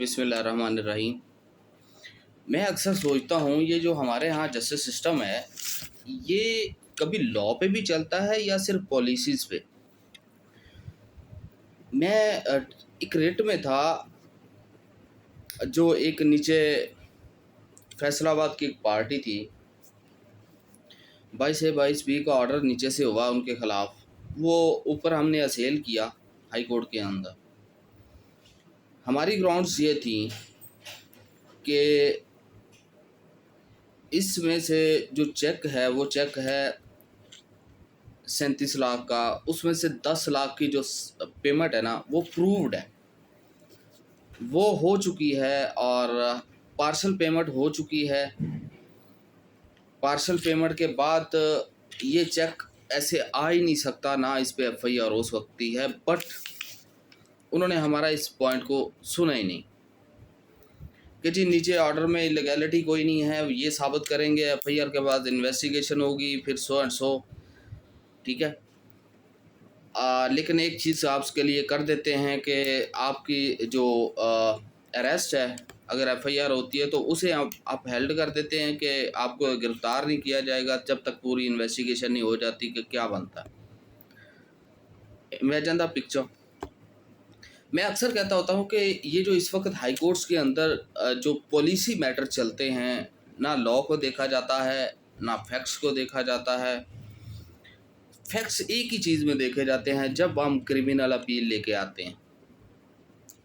बिस्मिल्लाहिर्रहमानिर्रहीम। मैं अक्सर सोचता हूँ ये जो हमारे यहाँ जस्टिस सिस्टम है, ये कभी लॉ पे भी चलता है या सिर्फ पॉलिसीज़ पे। मैं एक रिट में था, जो एक नीचे फैसलाबाद की एक पार्टी थी, 22/22/20 का ऑर्डर नीचे से हुआ उनके ख़िलाफ़। वो ऊपर हमने असेल किया हाई कोर्ट के अंदर। हमारी ग्राउंड्स ये थी कि इसमें से जो चेक है वो चेक है 37 लाख का, उसमें से 10 लाख की जो पेमेंट है ना वो प्रूव्ड है, वो हो चुकी है और पार्शल पेमेंट हो चुकी है। पार्शल पेमेंट के बाद ये चेक ऐसे आ ही नहीं सकता, ना इस पे FIR हो सकती है, बट उन्होंने हमारा इस पॉइंट को सुना ही नहीं कि जी नीचे ऑर्डर में इलीगैलिटी कोई नहीं है, ये साबित करेंगे, FIR के बाद इन्वेस्टिगेशन होगी, फिर सो एंड सो। ठीक है, लेकिन एक चीज़ आपके लिए कर देते हैं कि आपकी जो अरेस्ट है, अगर FIR होती है तो उसे आप हेल्ड कर देते हैं कि आपको गिरफ्तार नहीं किया जाएगा जब तक पूरी इन्वेस्टिगेशन नहीं हो जाती कि क्या बनता है। Imagine the picture. मैं अक्सर कहता होता हूँ कि ये जो इस वक्त हाई कोर्ट्स के अंदर जो पॉलिसी मैटर चलते हैं, ना लॉ को देखा जाता है ना फैक्ट्स को देखा जाता है। फैक्ट्स एक ही चीज़ में देखे जाते हैं, जब हम क्रिमिनल अपील लेके आते हैं,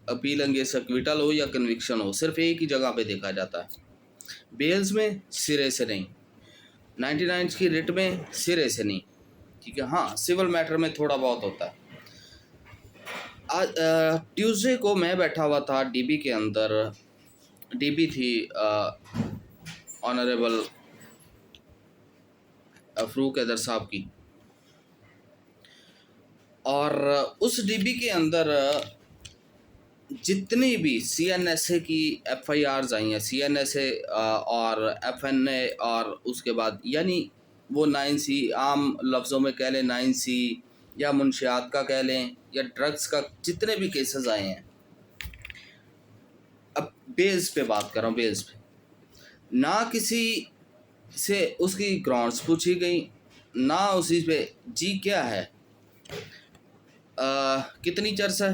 अपील अंगेंस्ट एक्विटल हो या कन्विक्शन हो, सिर्फ एक ही जगह पे देखा जाता है। बेल्स में सिरे से नहीं, 99 की रिट में सिरे से नहीं। ठीक है, हाँ सिविल मैटर में थोड़ा बहुत होता है। आज ट्यूसडे को मैं बैठा हुआ था DB के अंदर। DB थी ऑनरेबल फ़रूक हैदर साहब की, और उस DB के अंदर जितनी भी CNSA की FIRs आई हैं, CNSA और FNA, और उसके बाद यानी वो 9C, आम लफ्ज़ों में कह लें 9C, या मुंशियात का कह लें, या ड्रग्स का, जितने भी केसेस आए हैं, अब बेल्स पे बात कर रहा हूँ, बेल्स पे ना किसी से उसकी ग्राउंड्स पूछी गई, ना उसी पे जी क्या है, कितनी चर्च है,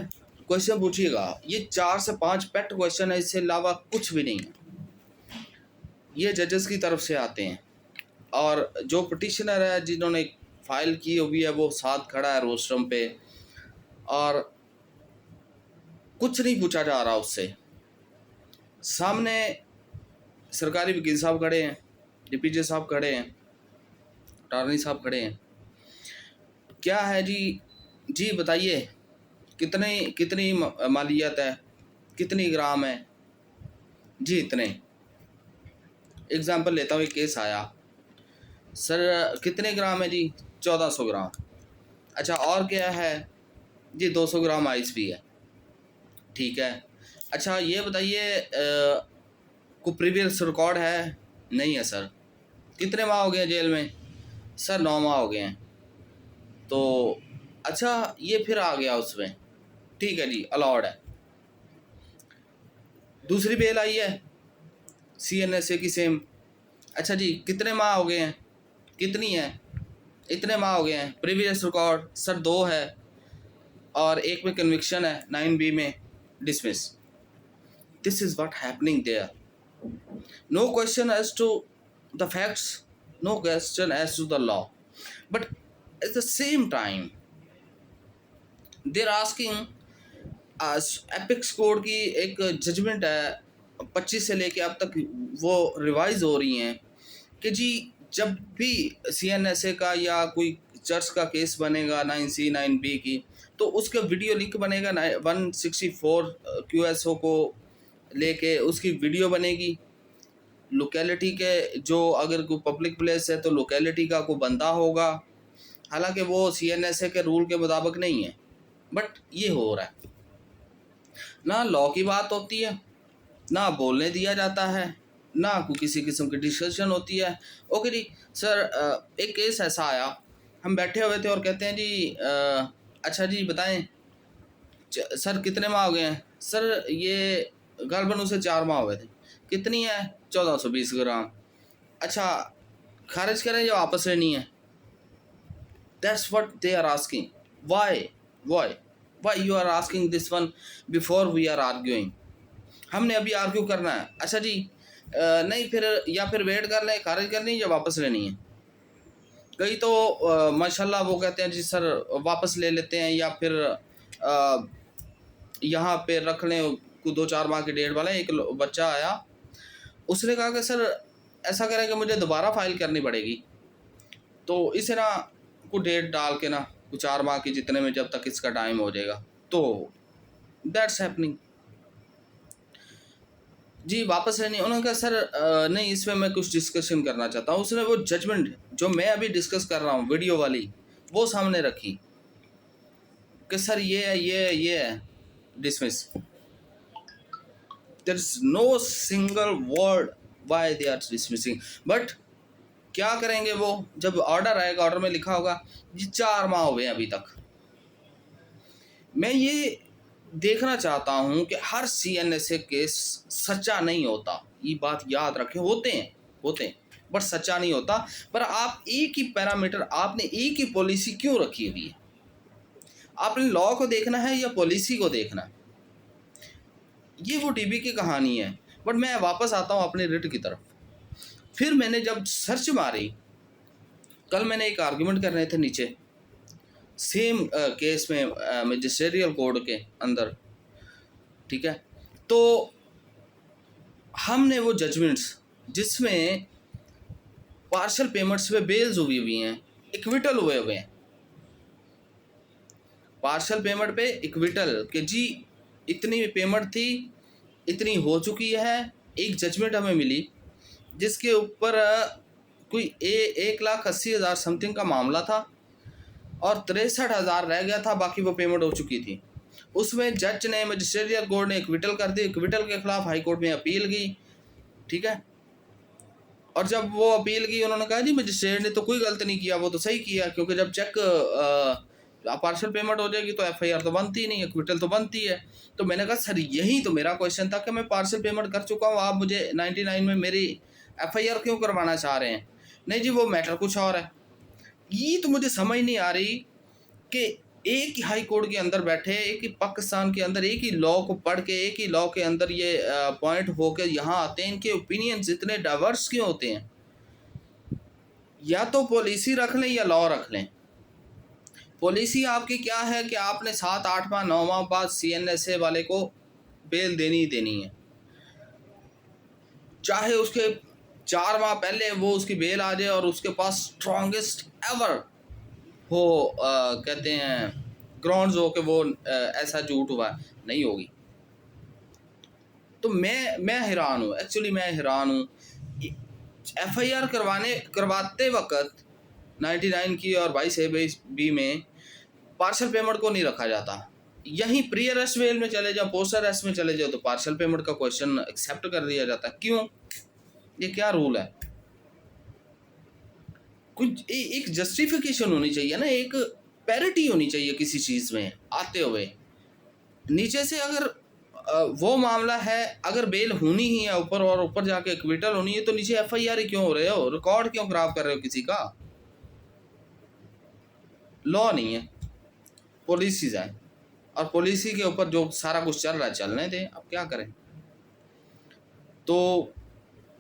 क्वेश्चन पूछिएगा। ये 4 से 5 पेट क्वेश्चन है, इससे अलावा कुछ भी नहीं है। ये जजेस की तरफ से आते हैं, और जो पिटिशनर है जिन्होंने फाइल की हुई है वो साथ खड़ा है रोस्ट्रम पे, और कुछ नहीं पूछा जा रहा उससे। सामने सरकारी वकील साहब खड़े हैं, DPJ साहब खड़े हैं, अटॉर्नी साहब खड़े हैं। क्या है जी बताइए, कितनी मालियत है, कितनी ग्राम है जी, इतने। एग्जाम्पल लेता हूँ, एक केस आया, सर कितने ग्राम है जी, 1400 ग्राम। अच्छा, और क्या है जी, 200 ग्राम आइस भी है। ठीक है, अच्छा ये बताइए कोई प्रीवियस रिकॉर्ड है? नहीं है सर। कितने माह हो गए जेल में? सर 9 माह हो गए हैं। तो अच्छा ये फिर आ गया उसमें, ठीक है जी, अलाउड है। दूसरी बेल आई है CNSA की सेम। अच्छा जी कितने माह हो गए हैं, कितनी है? इतने माह हो गए हैं। प्रीवियस रिकॉर्ड सर 2 है, और एक में कन्विक्शन है, 9B में dismiss. This is what happening there. No question as to the facts, no question as to the law, but at the same time they're asking. Apex court की एक judgement है 25 से लेके अब तक वो रिवाइज हो रही हैं कि जी जब भी CNSA का या कोई चर्च का केस बनेगा 9C 9B की, तो उसका वीडियो लिंक बनेगा 164 QSO को लेके, उसकी वीडियो बनेगी। लोकेलिटी के जो, अगर कोई पब्लिक प्लेस है तो लोकेलिटी का कोई बंदा होगा, हालांकि वो CNSA के रूल के मुताबिक नहीं है, बट ये हो रहा है। ना लॉ की बात होती है, ना बोलने दिया जाता है, ना कोई किसी किस्म की डिस्कशन होती है। ओके जी सर, एक केस ऐसा आया, हम बैठे हुए थे और कहते हैं जी अच्छा जी बताएं सर कितने माह हो गए हैं? सर ये गालबन उसे 4 माह हुए थे। कितनी है? 1420 ग्राम। अच्छा, खारिज करें या वापस लेनी है? That's what they are asking. Why why why you are asking this one before we are arguing? हमने अभी आर्ग्यू करना है। अच्छा जी, नहीं फिर, या फिर वेट कर लें, खारिज करनी है या वापस लेनी है? कई तो माशाल्लाह वो कहते हैं जी सर वापस ले लेते हैं, या फिर यहाँ पे रख लें। 2-4 माह की डेट वाला एक बच्चा आया, उसने कहा कि सर ऐसा करें कि मुझे दोबारा फाइल करनी पड़ेगी, तो इसे ना को डेट डाल के ना 4 माह की जितने में जब तक इसका टाइम हो जाएगा, तो दैट्स हैपनिंग जी। वापस लेनी, उन्होंने कहा सर नहीं, इसमें मैं कुछ डिस्कशन करना चाहता हूँ। उसने वो जजमेंट जो मैं अभी डिस्कस कर रहा हूँ वीडियो वाली, वो सामने रखी कि सर ये है, dismiss. There is no single word why they are dismissing. But क्या करेंगे वो, जब ऑर्डर आएगा, ऑर्डर में लिखा होगा जी 4 माह हो गए अभी तक। मैं ये देखना चाहता हूँ कि हर CNSA केस सच्चा नहीं होता, ये बात याद रखें। होते हैं बट सच्चा नहीं होता। पर आप एक ही पैरामीटर, आपने एक ही पॉलिसी क्यों रखी हुई है? आपने लॉ को देखना है या पॉलिसी को देखना है? ये वो DB की कहानी है। बट मैं वापस आता हूँ अपने रिट की तरफ। फिर मैंने जब सर्च मारी, कल मैंने एक आर्गुमेंट कर रहे थे नीचे सेम केस में मैजिस्ट्रियल कोड के अंदर, ठीक है। तो हमने वो जजमेंट्स जिसमें पार्शल पेमेंट्स पे बेल्स हुई हैं, इक्विटल हुए हैं, पार्शल पेमेंट पे इक्विटल कि जी इतनी पेमेंट थी, इतनी हो चुकी है। एक जजमेंट हमें मिली जिसके ऊपर कोई 1,80,000 समथिंग का मामला था और 63,000 रह गया था, बाकी वो पेमेंट हो चुकी थी। उसमें जज ने, मजिस्ट्रियल कोर्ट ने इक्विटल कर दी। इक्विटल के खिलाफ हाई कोर्ट में अपील गई, ठीक है। और जब वो अपील की, उन्होंने कहा जी मजिस्ट्रेट ने तो कोई गलती नहीं किया, वो तो सही किया, क्योंकि जब चेक पार्शल पेमेंट हो जाएगी तो FIR तो बनती नहीं, इक्विटल तो बनती है। तो मैंने कहा सर यही तो मेरा क्वेश्चन था कि मैं पार्शल पेमेंट कर चुका हूँ, आप मुझे 99 में मेरी FIR क्यों करवाना चाह रहे हैं? नहीं जी वो मैटर कुछ और है। ये तो मुझे समझ नहीं आ रही कि एक ही हाई कोर्ट के अंदर बैठे, एक ही पाकिस्तान के अंदर एक ही लॉ को पढ़ के, एक ही लॉ के अंदर ये पॉइंट होकर यहाँ आते हैं, इनके ओपिनियंस इतने डाइवर्स क्यों होते हैं? या तो पॉलिसी रख लें या लॉ रख लें। पॉलिसी आपकी क्या है कि आपने 7-8 माह 9 माह बाद CNSA वाले को बेल देनी ही देनी है, चाहे उसके 4 माह पहले वो उसकी बेल आ जाए और उसके पास स्ट्रॉन्गेस्ट एवर हो कहते हैं ग्राउंड्स हो कि वो ऐसा झूठ हुआ, नहीं होगी। तो मैं हैरान हूँ, एक्चुअली मैं हैरान हूँ। FIR करवाते वक्त 99 की और 22A में पार्शल पेमेंट को नहीं रखा जाता। यहीं प्री अरेस्ट बेल में चले जाओ, पोस्ट अरेस्ट में चले जाओ तो पार्शल पेमेंट का क्वेश्चन एक्सेप्ट कर दिया जाता है। क्यों? ये क्या रूल है? कुछ एक जस्टिफिकेशन होनी चाहिए ना, एक पैरिटी होनी चाहिए किसी चीज़ में आते हुए। नीचे से अगर वो मामला है, अगर बेल होनी ही है ऊपर और ऊपर जाके एक्विटल होनी है, तो नीचे FIR ही क्यों हो रहे हो? रिकॉर्ड क्यों खराब कर रहे हो किसी का? लॉ नहीं है, पॉलिसीज है, और पॉलिसी के ऊपर जो सारा कुछ चल रहा है चलने दें, अब क्या करें। तो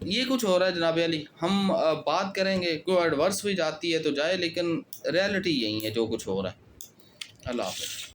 ये कुछ हो रहा है जनाब अली। हम बात करेंगे, कोई एडवर्स भी जाती है तो जाए, लेकिन रियलिटी यही है जो कुछ हो रहा है। अल्लाह हाफ़िज़।